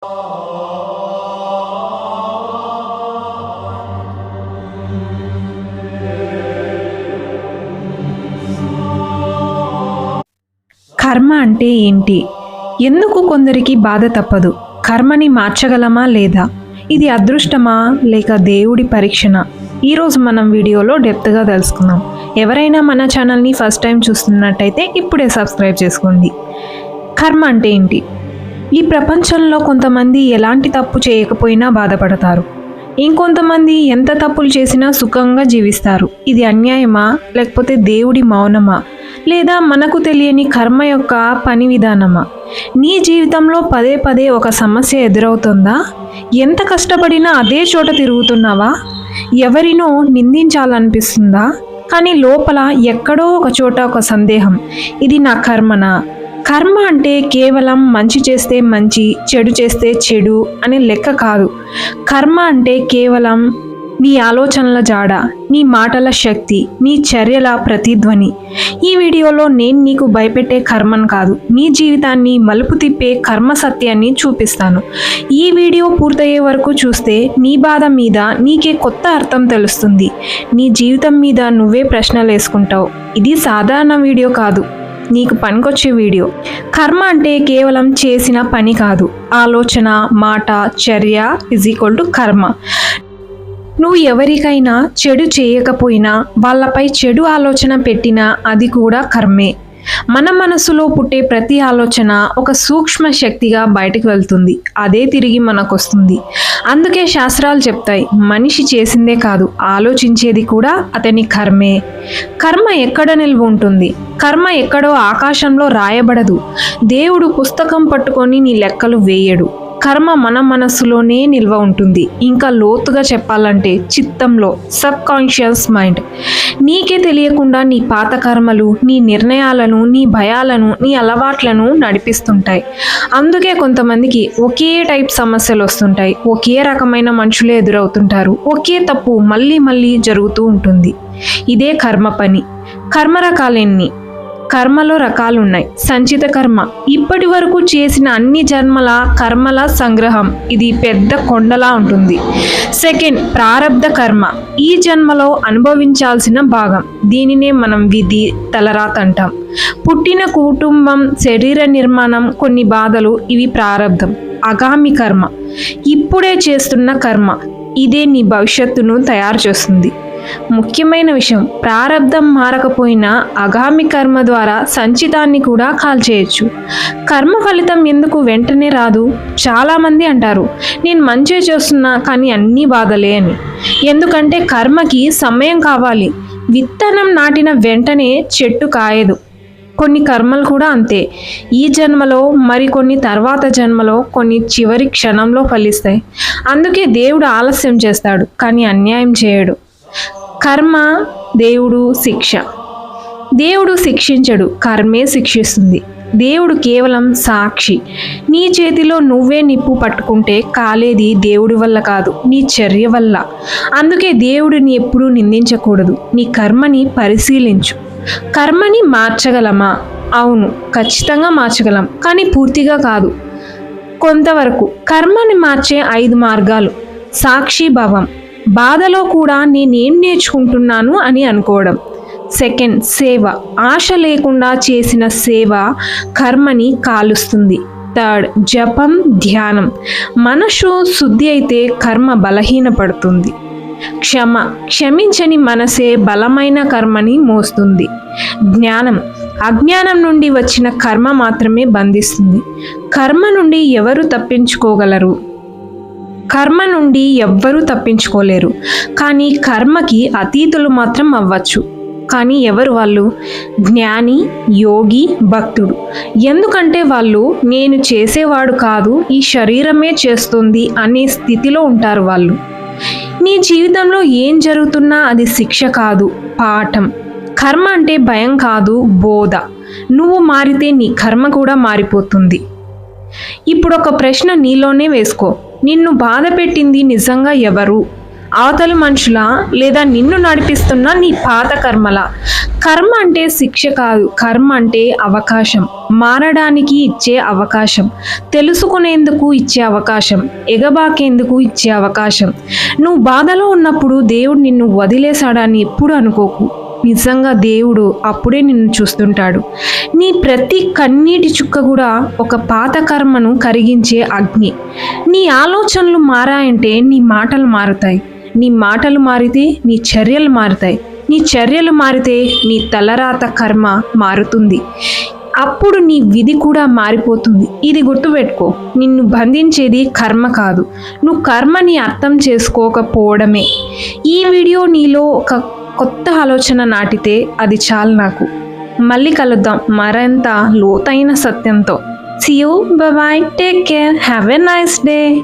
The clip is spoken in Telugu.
కర్మ అంటే ఏంటి? ఎందుకు కొందరికి బాధ తప్పదు? కర్మని మార్చగలమా లేదా? ఇది అదృష్టమా లేక దేవుడి పరీక్షనా? ఈరోజు మనం వీడియోలో డెప్త్గా తెలుసుకుందాం. ఎవరైనా మన ఛానల్ని ఫస్ట్ టైం చూస్తున్నట్టయితే ఇప్పుడే సబ్స్క్రైబ్ చేసుకోండి. కర్మ అంటే ఏంటి? ఈ ప్రపంచంలో కొంతమంది ఎలాంటి తప్పు చేయకపోయినా బాధపడతారు. ఇంకొంతమంది ఎంత తప్పులు చేసినా సుఖంగా జీవిస్తారు. ఇది అన్యాయమా లేకపోతే దేవుడి మౌనమా లేదా మనకు తెలియని కర్మ యొక్క పని విధానమా? నీ జీవితంలో పదే పదే ఒక సమస్య ఎదురవుతుందా? ఎంత కష్టపడినా అదే చోట తిరుగుతున్నావా? ఎవరినో నిందించాలనిపిస్తుందా? కానీ లోపల ఎక్కడో ఒక చోట ఒక సందేహం, ఇది నా కర్మనా? కర్మ అంటే కేవలం మంచి చేస్తే మంచి, చెడు చేస్తే చెడు అనే లెక్క కాదు. కర్మ అంటే కేవలం నీ ఆలోచనల జాడ, నీ మాటల శక్తి, నీ చర్యల ప్రతిధ్వని. ఈ వీడియోలో నేను నీకు భయపెట్టే కర్మను కాదు, నీ జీవితాన్ని మలుపు తిప్పే కర్మ సత్యాన్ని చూపిస్తాను. ఈ వీడియో పూర్తయ్యే వరకు చూస్తే నీ బాధ మీద నీకే కొత్త అర్థం తెలుస్తుంది. నీ జీవితం మీద నువ్వే ప్రశ్నలు వేసుకుంటావు. ఇది సాధారణ వీడియో కాదు, నీకు పనికొచ్చే వీడియో. కర్మ అంటే కేవలం చేసిన పని కాదు, ఆలోచన, మాట, చర్య = కర్మ. నువ్వు ఎవరికైనా చెడు చేయకపోయినా, వాళ్ళపై చెడు ఆలోచన పెట్టినా అది కూడా కర్మే. మన మనసులో పుట్టే ప్రతి ఆలోచన ఒక సూక్ష్మ శక్తిగా బయటకు వెళ్తుంది, అదే తిరిగి మనకు వస్తుంది. అందుకే శాస్త్రాలు చెప్తాయి, మనిషి చేసిందే కాదు ఆలోచించేది కూడా అతని కర్మే. కర్మ ఎక్కడ నిల్వ ఉంటుంది? కర్మ ఎక్కడో ఆకాశంలో రాయబడదు. దేవుడు పుస్తకం పట్టుకొని నీ లెక్కలు వేయడు. కర్మ మన మనస్సులోనే నిల్వ ఉంటుంది. ఇంకా లోతుగా చెప్పాలంటే చిత్తంలో, సబ్ కాన్షియస్ మైండ్. నీకే తెలియకుండా నీ పాత కర్మలు నీ నిర్ణయాలను, నీ భయాలను, నీ అలవాట్లను నడిపిస్తుంటాయి. అందుకే కొంతమందికి ఒకే టైప్ సమస్యలు వస్తుంటాయి, ఒకే రకమైన మనుషులే ఎదురవుతుంటారు, ఒకే తప్పు మళ్ళీ మళ్ళీ జరుగుతూ ఉంటుంది. ఇదే కర్మ పని. కర్మ రకాలెన్ని? కర్మలో రకాలున్నాయి. సంచిత కర్మ, ఇప్పటి వరకు చేసిన అన్ని జన్మల కర్మల సంగ్రహం. ఇది పెద్ద కొండలా ఉంటుంది. సెకండ్, ప్రారబ్ధ కర్మ, ఈ జన్మలో అనుభవించాల్సిన భాగం. దీనినే మనం విధి, తలరాత అంటాం. పుట్టిన కుటుంబం, శరీర నిర్మాణం, కొన్ని బాధలు, ఇవి ప్రారబ్ధం. ఆగామి కర్మ, ఇప్పుడే చేస్తున్న కర్మ. ఇదే నీ భవిష్యత్తును తయారు చేస్తుంది. ముఖ్యమైన విషయం, ప్రారబ్ధం మారకపోయినా ఆగామి కర్మ ద్వారా సంచితాన్ని కూడా కాల్చేయచ్చు. కర్మ ఫలితం ఎందుకు వెంటనే రాదు? చాలామంది అంటారు, నేను మంచి చేస్తున్నా కానీ అన్నీ బాధలే అని. ఎందుకంటే కర్మకి సమయం కావాలి. విత్తనం నాటిన వెంటనే చెట్టు కాయదు. కొన్ని కర్మలు కూడా అంతే. ఈ జన్మలో, మరికొన్ని తర్వాత జన్మలో, కొన్ని చివరి క్షణంలో ఫలిస్తాయి. అందుకే దేవుడు ఆలస్యం చేస్తాడు కానీ అన్యాయం చేయడు. కర్మ, దేవుడు, శిక్ష. దేవుడు శిక్షించడు, కర్మే శిక్షిస్తుంది. దేవుడు కేవలం సాక్షి. నీ చేతిలో నువ్వే నిప్పు పట్టుకుంటే కాలేది దేవుడి వల్ల కాదు, నీ చర్య వల్ల. అందుకే దేవుడిని ఎప్పుడూ నిందించకూడదు. నీ కర్మని పరిశీలించు. కర్మని మార్చగలమా? అవును, ఖచ్చితంగా మార్చగలం, కానీ పూర్తిగా కాదు, కొంతవరకు. కర్మని మార్చే 5 మార్గాలు. సాక్షిభావం, బాధలో కూడా నేనేం నేర్చుకుంటున్నాను అని అనుకోవడం. సెకండ్, సేవ, ఆశ లేకుండా చేసిన సేవ కర్మని కాలుస్తుంది. థర్డ్, జపం, ధ్యానం, మనసు శుద్ధి అయితే కర్మ బలహీనపడుతుంది. క్షమ, క్షమించని మనసే బలమైన కర్మని మోస్తుంది. జ్ఞానం, అజ్ఞానం నుండి వచ్చిన కర్మ మాత్రమే బంధిస్తుంది. కర్మ నుండి ఎవరు తప్పించుకోగలరు? కర్మ నుండి ఎవ్వరూ తప్పించుకోలేరు, కానీ కర్మకి అతీతులు మాత్రం అవ్వచ్చు. కానీ ఎవరు వాళ్ళు? జ్ఞాని, యోగి, భక్తుడు. ఎందుకంటే వాళ్ళు నేను చేసేవాడు కాదు, ఈ శరీరమే చేస్తుంది అనే స్థితిలో ఉంటారు వాళ్ళు. నీ జీవితంలో ఏం జరుగుతున్నా అది శిక్ష కాదు, పాఠం. కర్మ అంటే భయం కాదు, బోధ. నువ్వు మారితే నీ కర్మ కూడా మారిపోతుంది. ఇప్పుడు ఒక ప్రశ్న నీలోనే వేసుకో, నిన్ను బాధ పెట్టింది నిజంగా ఎవరు? అవతలి మనుషుల లేదా నిన్ను నడిపిస్తున్న నీ పాత కర్మల. కర్మ అంటే శిక్ష కాదు, కర్మ అంటే అవకాశం, మారడానికి ఇచ్చే అవకాశం, తెలుసుకునేందుకు ఇచ్చే అవకాశం, ఎగబాకేందుకు ఇచ్చే అవకాశం. నువ్వు బాధలో ఉన్నప్పుడు దేవుడు నిన్ను వదిలేశాడని ఎప్పుడు అనుకోకు. నిజంగా దేవుడు అప్పుడే నిన్ను చూస్తుంటాడు. నీ ప్రతి కన్నీటి చుక్క కూడా ఒక పాత కర్మను కరిగించే అగ్ని. నీ ఆలోచనలు మారాయంటే నీ మాటలు మారుతాయి, నీ మాటలు మారితే నీ చర్యలు మారుతాయి, నీ చర్యలు మారితే నీ తలరాత కర్మ మారుతుంది. అప్పుడు నీ విధి కూడా మారిపోతుంది. ఇది గుర్తుపెట్టుకో, నిన్ను బంధించేది కర్మ కాదు, నువ్వు కర్మని అర్థం చేసుకోకపోవడమే. ఈ వీడియో నీలో ఒక కొత్త ఆలోచన నాటితే అది చాలు నాకు. మళ్ళీ కలుద్దాం మరింత లోతైన సత్యంతో. See you, bye bye, take care, have a nice day.